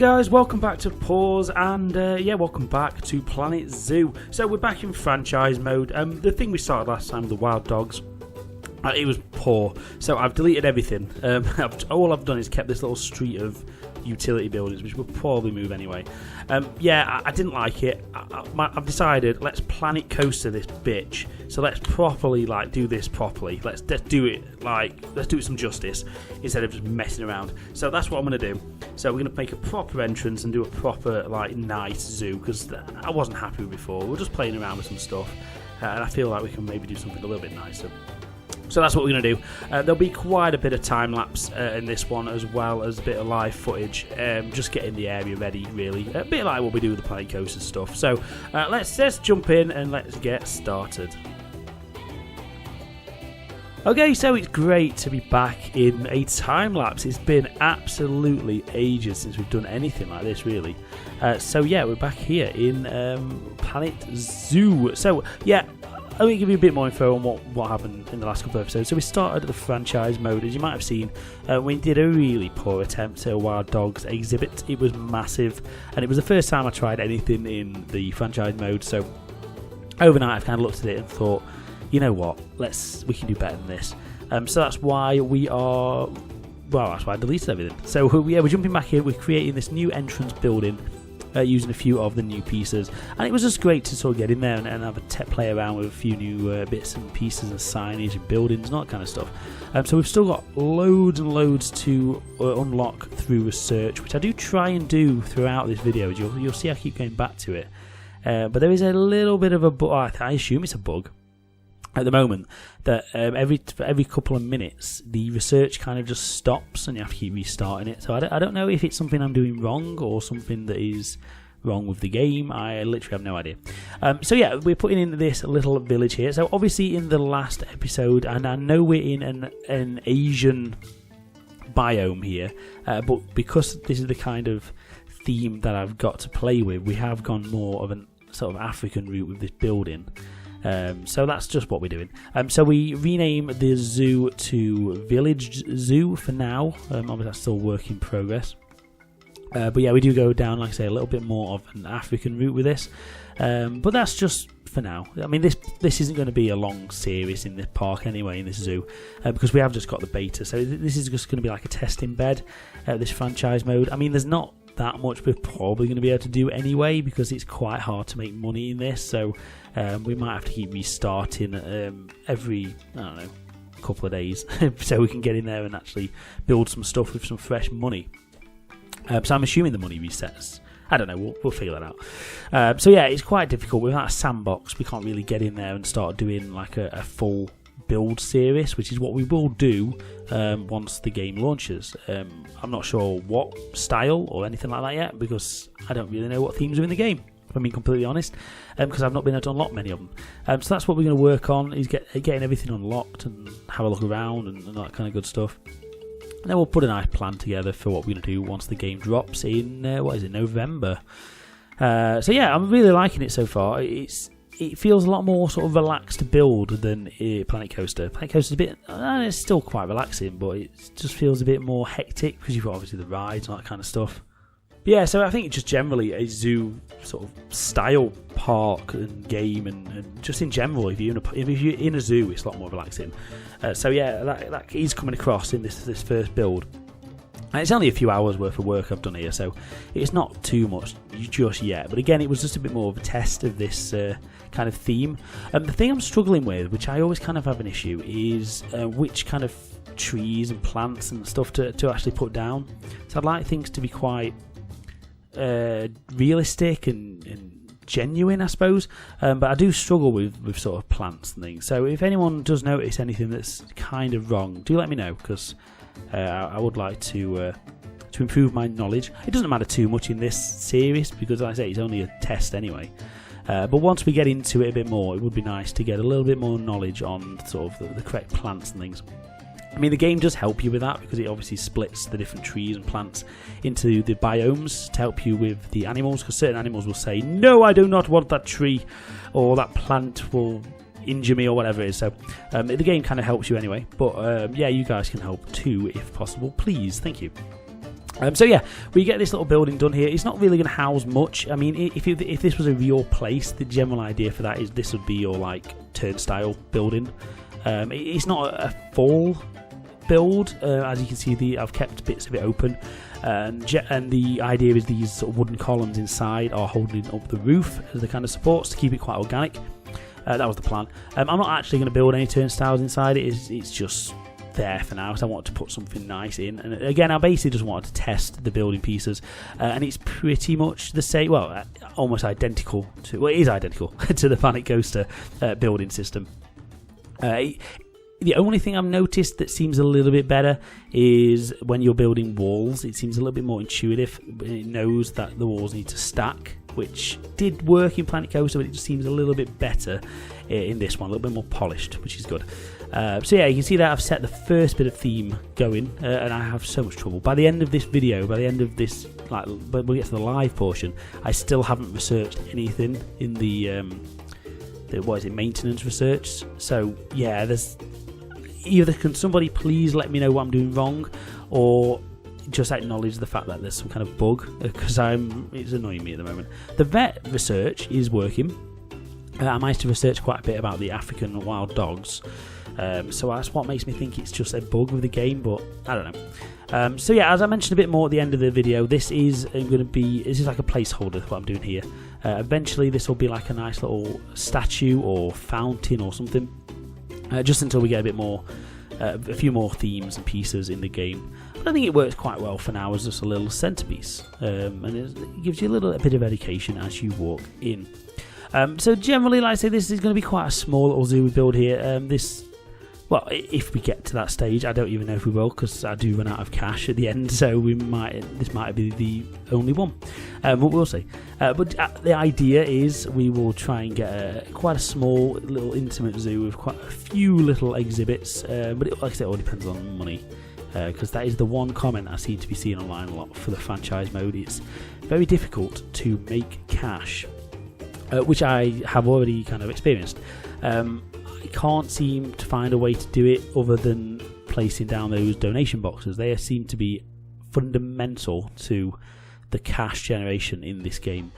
guys, welcome back to Pause, and welcome back to Planet Zoo. So we're back in franchise mode. The thing we started last time, the wild dogs, it was poor, so I've deleted everything. All I've done is kept this little street of utility buildings, which we'll probably move anyway. I didn't like it. I've decided, let's planet coaster this bitch. So let's properly do this properly. Let's do it some justice instead of just messing around. So that's what I'm gonna do. So we're gonna make a proper entrance and do a proper nice zoo, because I wasn't happy with before. We're just playing around with some stuff, and I feel like we can maybe do something a little bit nicer. So that's what we're going to do. There'll be quite a bit of time lapse in this one, as well as a bit of live footage, just getting the area ready, really. A bit like what we do with the Planet Coaster stuff. So let's jump in and let's get started. Okay, so it's great to be back in a time lapse. It's been absolutely ages since we've done anything like this, really. We're back here in Planet Zoo. So yeah, let me give you a bit more info on what happened in the last couple of episodes. So we started the franchise mode. As you might have seen, we did a really poor attempt at a Wild Dogs exhibit. It was massive, and it was the first time I tried anything in the franchise mode. So overnight I've kind of looked at it and thought, you know what, we can do better than this. So that's why that's why I deleted everything. So we're jumping back in. We're creating this new entrance building, using a few of the new pieces, and it was just great to sort of get in there and have a play around with a few new bits and pieces and signage and buildings and all that kind of stuff. So we've still got loads and loads to unlock through research, which I do try and do throughout this video. You'll see I keep going back to it, but there is a little bit of a bug. I assume it's a bug at the moment, that every couple of minutes the research kind of just stops and you have to keep restarting it. So I don't know if it's something I'm doing wrong or something that is wrong with the game. I literally have no idea. We're putting in this little village here. So obviously in the last episode, and I know we're in an Asian biome here, but because this is the kind of theme that I've got to play with, we have gone more of an sort of African route with this building. So that's just what we're doing. So we rename the zoo to Village Zoo for now. Obviously that's still work in progress. We do go down, like I say, a little bit more of an African route with this. But that's just for now. I mean, this isn't going to be a long series in this park anyway, in this zoo, because we have just got the beta. So this is just going to be like a testing bed, this franchise mode. I mean, there's not that much we're probably going to be able to do anyway, because it's quite hard to make money in this. So we might have to keep restarting every, couple of days so we can get in there and actually build some stuff with some fresh money. So I'm assuming the money resets. I don't know, we'll figure that out. It's quite difficult. Without a sandbox, we can't really get in there and start doing like a full build series, which is what we will do once the game launches. I'm not sure what style or anything like that yet, because I don't really know what themes are in the game, if I'm being completely honest, because I've not been able to unlock many of them. So that's what we're going to work on, is getting everything unlocked and have a look around and that kind of good stuff. And then we'll put a nice plan together for what we're going to do once the game drops in, November. I'm really liking it so far. It feels a lot more sort of relaxed to build than Planet Coaster. Planet Coaster's a bit, it's still quite relaxing, but it just feels a bit more hectic because you've got obviously the rides and that kind of stuff. But yeah, so I think just generally a zoo sort of style park and game, and just in general, if you're in a zoo, it's a lot more relaxing. That is coming across in this first build. And it's only a few hours worth of work I've done here, so it's not too much just yet. But again, it was just a bit more of a test of this kind of theme. The thing I'm struggling with, which I always kind of have an issue, is which kind of trees and plants and stuff to actually put down. So I'd like things to be quite realistic and genuine, I suppose. But I do struggle with sort of plants and things. So if anyone does notice anything that's kind of wrong, do let me know, because I would like to improve my knowledge. It doesn't matter too much in this series, because like I say, it's only a test anyway. But once we get into it a bit more, it would be nice to get a little bit more knowledge on sort of the correct plants and things. I mean, the game does help you with that, because it obviously splits the different trees and plants into the biomes to help you with the animals, because certain animals will say, no, I do not want that tree, or that plant will injure me, or whatever it is. So the game kind of helps you anyway, but you guys can help too if possible, please. Thank you. So yeah, we get this little building done here. It's not really going to house much. I mean, if this was your place, the general idea for that is this would be your like turnstile building. It's not a full build, as you can see. I've kept bits of it open, and the idea is these sort of wooden columns inside are holding up the roof as the kind of supports to keep it quite organic. That was the plan. I'm not actually going to build any turnstiles inside it. It's just there for now, so I wanted to put something nice in. And again, I basically just wanted to test the building pieces, and it's pretty much the same, well, almost identical to, well, it is identical to the Planet Coaster building system. The only thing I've noticed that seems a little bit better is when you're building walls. It seems a little bit more intuitive. It knows that the walls need to stack, which did work in Planet Coaster, but it just seems a little bit better in this one, a little bit more polished, which is good. So yeah, you can see that I've set the first bit of theme going, and I have so much trouble. By the end of this video, by the end of this, like when we get to the live portion, I still haven't researched anything in the what is it, maintenance research. So yeah, there's either can somebody please let me know what I'm doing wrong, or just acknowledge the fact that there's some kind of bug, because it's annoying me at the moment. The vet research is working. I managed to research quite a bit about the African wild dogs, so that's what makes me think it's just a bug with the game, but I don't know. So yeah, as I mentioned a bit more at the end of the video, this is like a placeholder, what I'm doing here. Eventually this will be like a nice little statue or fountain or something, just until we get a bit more, a few more themes and pieces in the game. But I think it works quite well for now as just a little centerpiece, and it gives you a little bit of education as you walk in. So generally, like I say, this is going to be quite a small little zoo we build here. Well, if we get to that stage, I don't even know if we will, because I do run out of cash at the end, so this might be the only one. But we'll see. But the idea is we will try and get quite a small, little intimate zoo with quite a few little exhibits. But like I said, it all depends on money, because that is the one comment I seem to be seeing online a lot for the franchise mode. It's very difficult to make cash, which I have already kind of experienced. I can't seem to find a way to do it other than placing down those donation boxes. They seem to be fundamental to the cash generation in this game.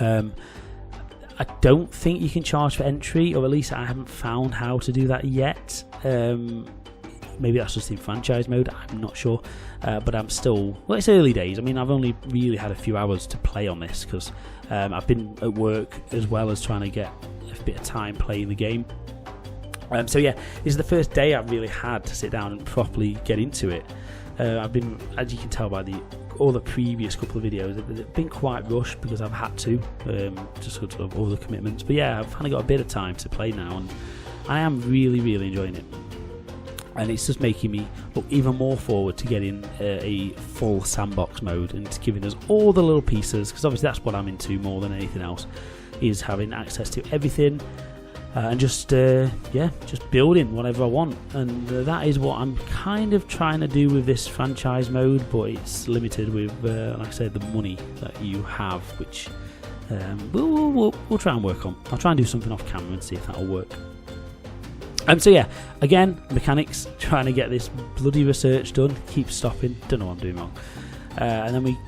I don't think you can charge for entry, or at least I haven't found how to do that yet. Maybe that's just in franchise mode, I'm not sure. But I'm still, well, it's early days. I mean, I've only really had a few hours to play on this, because I've been at work as well as trying to get a bit of time playing the game. So yeah, this is the first day I've really had to sit down and properly get into it. I've been, as you can tell by all the previous couple of videos, they've been quite rushed because I've had to, just sort of all the commitments. But yeah, I've kind of got a bit of time to play now, and I am really, really enjoying it. And it's just making me look even more forward to getting a full sandbox mode and giving us all the little pieces, because obviously that's what I'm into more than anything else, is having access to everything, and just building whatever I want. And that is what I'm kind of trying to do with this franchise mode, but it's limited with, like I said, the money that you have, which we'll try and work on. I'll try and do something off camera and see if that'll work. So yeah, again, mechanics, trying to get this bloody research done, keep stopping, don't know what I'm doing wrong. And then we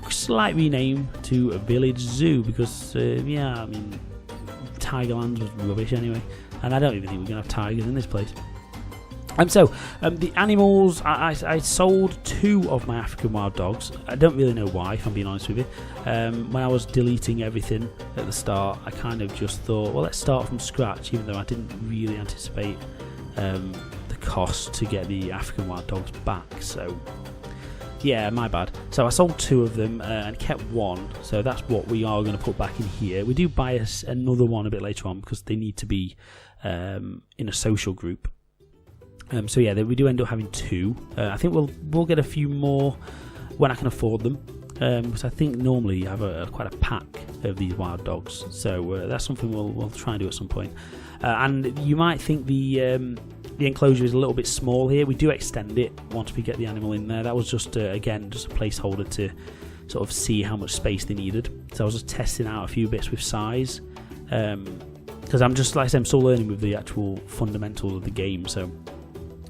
slight rename to a Village Zoo, because yeah, I mean, Tigerland was rubbish anyway, and I don't even think we're going to have tigers in this place. So the animals, I sold 2 of my African wild dogs. I don't really know why, if I'm being honest with you. When I was deleting everything at the start, I kind of just thought, well, let's start from scratch, even though I didn't really anticipate the cost to get the African wild dogs back. So yeah, my bad. So I sold 2 of them and kept 1, so that's what we are going to put back in here. We do buy another one a bit later on, because they need to be in a social group. So yeah, we do end up having 2. I think we'll get a few more when I can afford them, because I think normally you have quite a pack of these wild dogs. So that's something we'll try and do at some point. And you might think the enclosure is a little bit small here. We do extend it once we get the animal in there. That was just again just a placeholder to sort of see how much space they needed. So I was just testing out a few bits with size, because I'm just, like I said, I'm still learning with the actual fundamentals of the game. So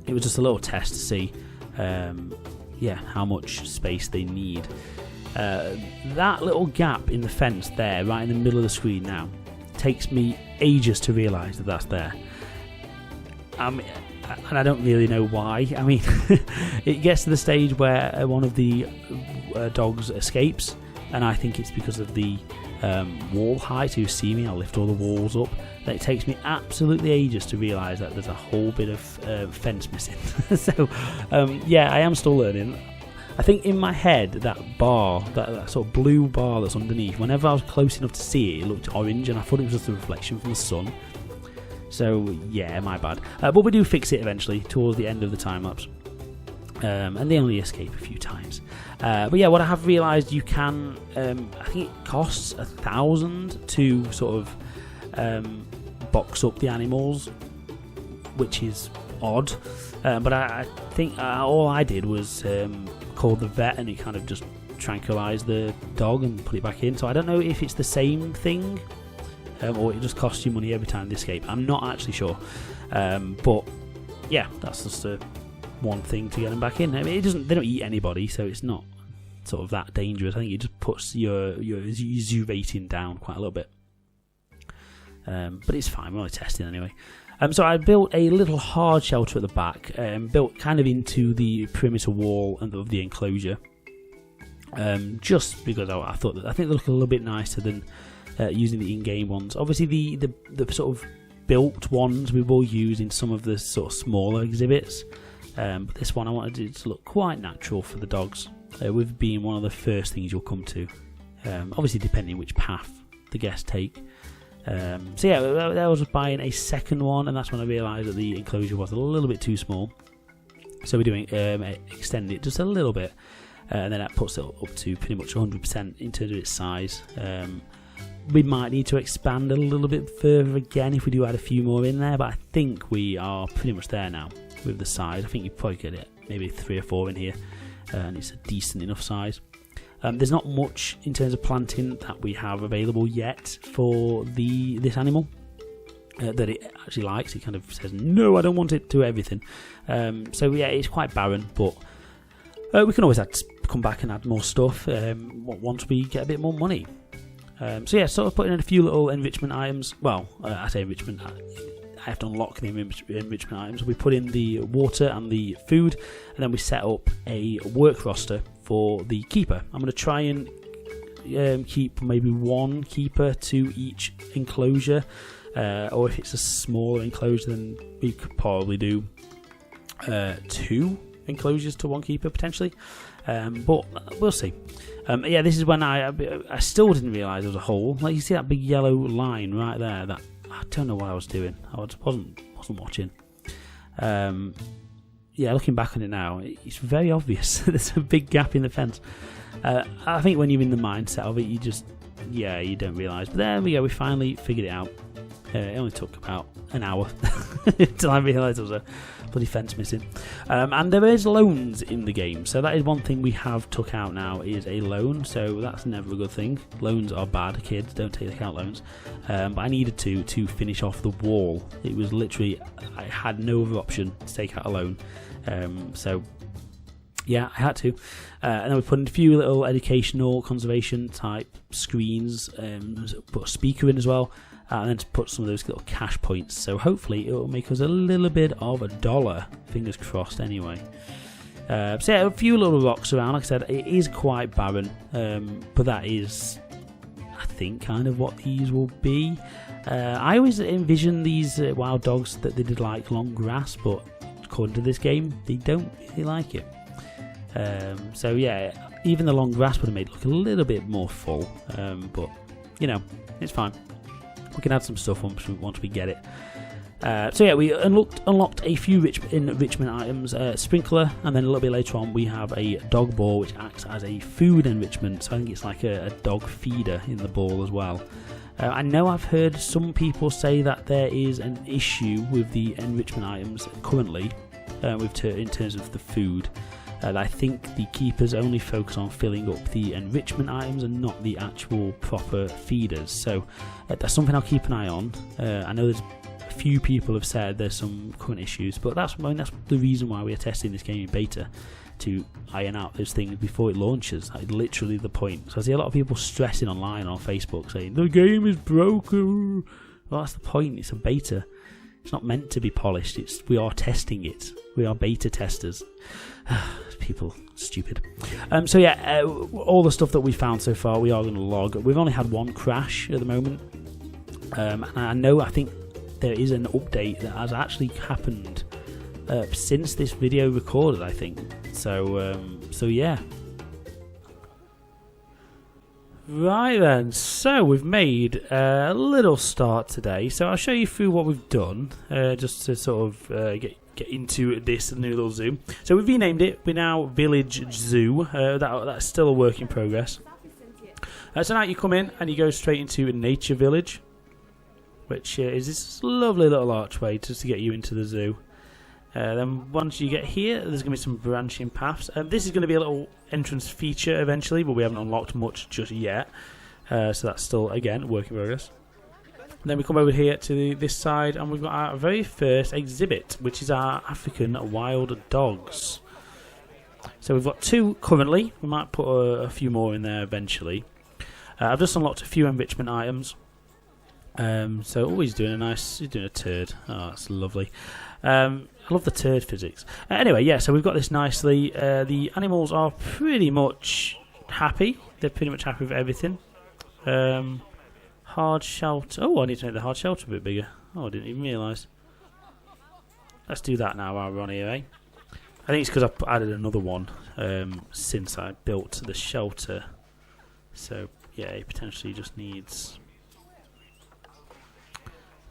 it was just a little test to see how much space they need. That little gap in the fence there, right in the middle of the screen now, takes me ages to realise that that's there. And I don't really know why. I mean, it gets to the stage where one of the dogs escapes, and I think it's because of the wall height. You see me, I'll lift all the walls up. And it takes me absolutely ages to realise that there's a whole bit of fence missing. So, I am still learning. I think in my head, that bar, that sort of blue bar that's underneath, whenever I was close enough to see it, it looked orange, and I thought it was just a reflection from the sun. So, yeah, my bad. But we do fix it eventually, towards the end of the time-lapse. And they only escape a few times. But yeah, what I have realised, you can... I think it costs 1,000 to sort of box up the animals, which is odd. But I think all I did was call the vet, and it kind of just tranquilised the dog and put it back in. So I don't know if it's the same thing, or it just costs you money every time they escape. I'm not actually sure. But yeah, that's just one thing to get them back in. I mean, they don't eat anybody, so it's not sort of that dangerous. I think it just puts your zoo rating down quite a little bit. But it's fine, we're only testing anyway. So I built a little hard shelter at the back, built kind of into the perimeter wall of the enclosure, just because I think they look a little bit nicer than using the in-game ones. Obviously, the sort of built ones we will use in some of the sort of smaller exhibits, but this one I wanted it to look quite natural for the dogs, with being one of the first things you'll come to. Obviously, depending which path the guests take. So yeah, I was buying a second one, and that's when I realised that the enclosure was a little bit too small. So we're doing extend it just a little bit, and then that puts it up to pretty much 100% in terms of its size. We might need to expand a little bit further again if we do add a few more in there, but I think we are pretty much there now with the size. I think you probably get it maybe 3 or 4 in here, and it's a decent enough size. There's not much in terms of planting that we have available yet for this animal that it actually likes. It kind of says, no, I don't want it to everything. So yeah, it's quite barren, but we can always come back and add more stuff once we get a bit more money. So yeah, sort of putting in a few little enrichment items. Well, I say enrichment, I have to unlock the enrichment items. We put in the water and the food, and then we set up a work roster for the keeper. I'm going to try and keep maybe 1 keeper to each enclosure, or if it's a smaller enclosure, then we could probably do 2 enclosures to 1 keeper potentially, but we'll see. Yeah, this is when I still didn't realise there was a hole. Like, you see that big yellow line right there? That I don't know what I was doing. I wasn't watching. Yeah, looking back on it now, it's very obvious. There's a big gap in the fence. I think when you're in the mindset of it, you don't realise. But there we go, we finally figured it out. It only took about an hour until I realised there was a bloody fence missing. And there is loans in the game, so that is one thing we have took out now, is a loan. So that's never a good thing. Loans are bad, kids, don't take out loans. But I needed to finish off the wall. It was literally, I had no other option to take out a loan. So yeah, I had to. And then we put in a few little educational conservation type screens, put a speaker in as well, and then to put some of those little cash points. So hopefully it will make us a little bit of $1. Fingers crossed anyway. So yeah, a few little rocks around. Like I said, it is quite barren, but that is, I think, kind of what these will be. I always envision these wild dogs that they did like long grass, but according to this game, they don't really like it. So yeah, even the long grass would have made it look a little bit more full, but you know, it's fine. We can add some stuff once we get it. So yeah, we unlocked a few enrichment items, sprinkler, and then a little bit later on we have a dog ball which acts as a food enrichment. So I think it's like a dog feeder in the ball as well. I know I've heard some people say that there is an issue with the enrichment items currently, in terms of the food. I think the keepers only focus on filling up the enrichment items and not the actual proper feeders. So that's something I'll keep an eye on. I know there's a few people have said there's some current issues, but that's the reason why we are testing this game in beta, to iron out those things before it launches. That's literally the point. So I see a lot of people stressing online on Facebook saying the game is broken. Well, that's the point. It's a beta. It's not meant to be polished. We are testing it. We are beta testers. People, stupid. So yeah, all the stuff that we found so far, we are going to log. We've only had one crash at the moment, and I think there is an update that has actually happened since this video recorded, I think. So yeah. Right then, so we've made a little start today. So I'll show you through what we've done, just to sort of get into this new little zoo. So we've renamed it. We're now Village Zoo. That's still a work in progress. So now you come in and you go straight into Nature Village, which is this lovely little archway just to get you into the zoo. Then once you get here, there's going to be some branching paths. This is going to be a little entrance feature eventually, but we haven't unlocked much just yet. So that's still, again, work in progress. And then we come over here to this side, and we've got our very first exhibit, which is our African wild dogs. So we've got 2 currently. We might put a few more in there eventually. I've just unlocked a few enrichment items. So always doing a nice, you're doing a turd. Oh, that's lovely. I love the turd physics. Anyway, yeah, so we've got this nicely. The animals are pretty much happy. They're pretty much happy with everything. Hard shelter. Oh, I need to make the hard shelter a bit bigger. Oh, I didn't even realise. Let's do that now while we're on here, eh? I think it's because I've added another one since I built the shelter. So, yeah, it potentially just needs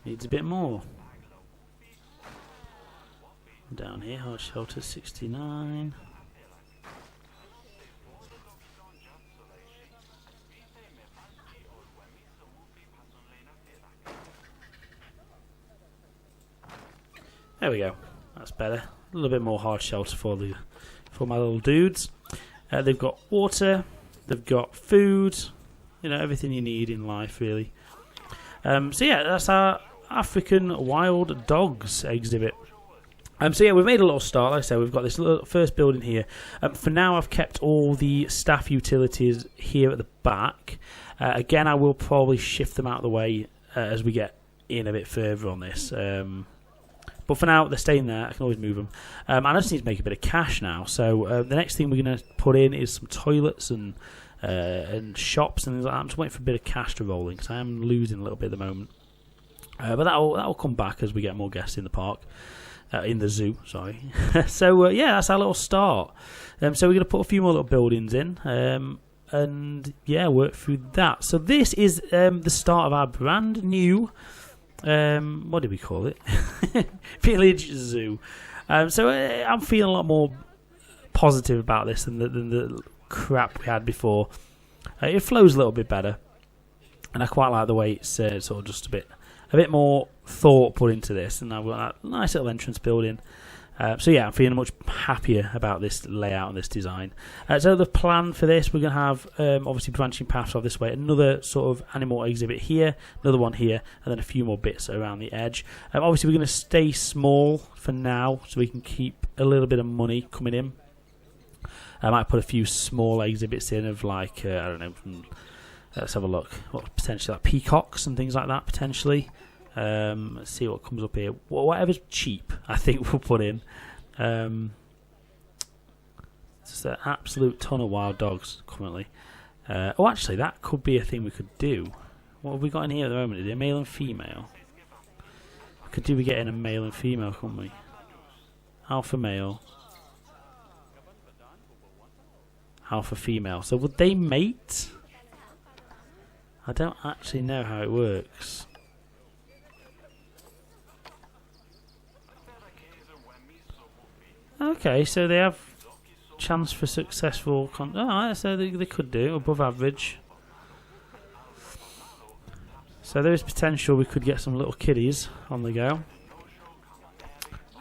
a bit more. Down here, hard shelter 69. There we go. That's better. A little bit more hard shelter for my little dudes. They've got water. They've got food. You know, everything you need in life, really. So yeah, that's our African wild dogs exhibit. So yeah, we've made a little start. Like I said, we've got this little first building here. For now, I've kept all the staff utilities here at the back. Again, I will probably shift them out of the way as we get in a bit further on this. But for now, they're staying there. I can always move them. And I just need to make a bit of cash now. So the next thing we're going to put in is some toilets and shops and things like that. I'm just waiting for a bit of cash to roll in because I am losing a little bit at the moment. But that'll come back as we get more guests in the park. In the zoo, sorry. So yeah, that's our little start. So we're going to put a few more little buildings in, and yeah, work through that. So this is the start of our brand new, what did we call it? Village Zoo. So I'm feeling a lot more positive about this than the crap we had before. It flows a little bit better, and I quite like the way it's sort of just a bit more thought put into this, and I've got that nice little entrance building. So yeah, I'm feeling much happier about this layout and this design. So the plan for this, we're going to have obviously branching paths off this way, another sort of animal exhibit here, another one here, and then a few more bits around the edge. Obviously we're going to stay small for now so we can keep a little bit of money coming in. I might put a few small exhibits in of like, I don't know, let's have a look. What potentially like peacocks and things like that potentially. Let's see what comes up here. Whatever's cheap, I think we'll put in. Just an absolute ton of wild dogs currently. Oh, actually, that could be a thing we could do. What have we got in here at the moment? Is it a male and female? Could do we get in a male and female, couldn't we? Alpha male. Alpha female. So would they mate? I don't actually know how it works. Okay, so they have chance for successful so they could do above average. So there is potential we could get some little kiddies on the go.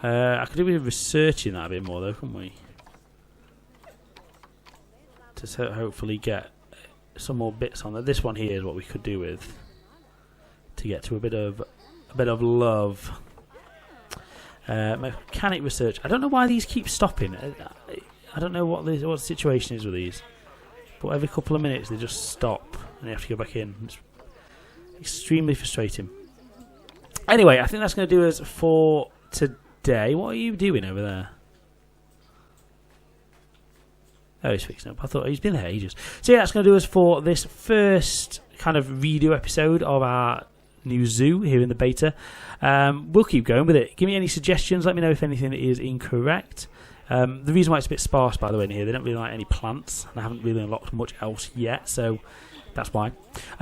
I could do with researching that a bit more though, couldn't we? To hopefully get some more bits on there. This one here is what we could do with to get to a bit of love. Mechanic research. I don't know why these keep stopping. I don't know what the situation is with these. But every couple of minutes they just stop and you have to go back in. It's extremely frustrating. Anyway, I think that's going to do us for today. What are you doing over there? Oh, he's fixing up. I thought he's been there ages. So yeah, that's going to do us for this first kind of video episode of our new zoo here in the beta. We'll keep going with it. Give me any suggestions. Let me know if anything is incorrect. The reason why it's a bit sparse, by the way, in here, they don't really like any plants, and I haven't really unlocked much else yet, so that's why.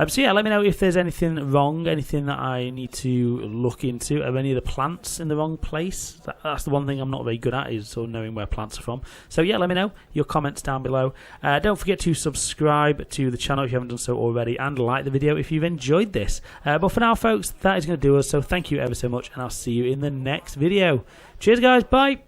So yeah, let me know if there's anything wrong, anything that I need to look into. Are any of the plants in the wrong place? That's the one thing I'm not very good at, is sort of knowing where plants are from. So yeah, let me know your comments down below. Don't forget to subscribe to the channel if you haven't done so already, and like the video if you've enjoyed this. But for now, folks, that is going to do us, so thank you ever so much, and I'll see you in the next video. Cheers, guys. Bye.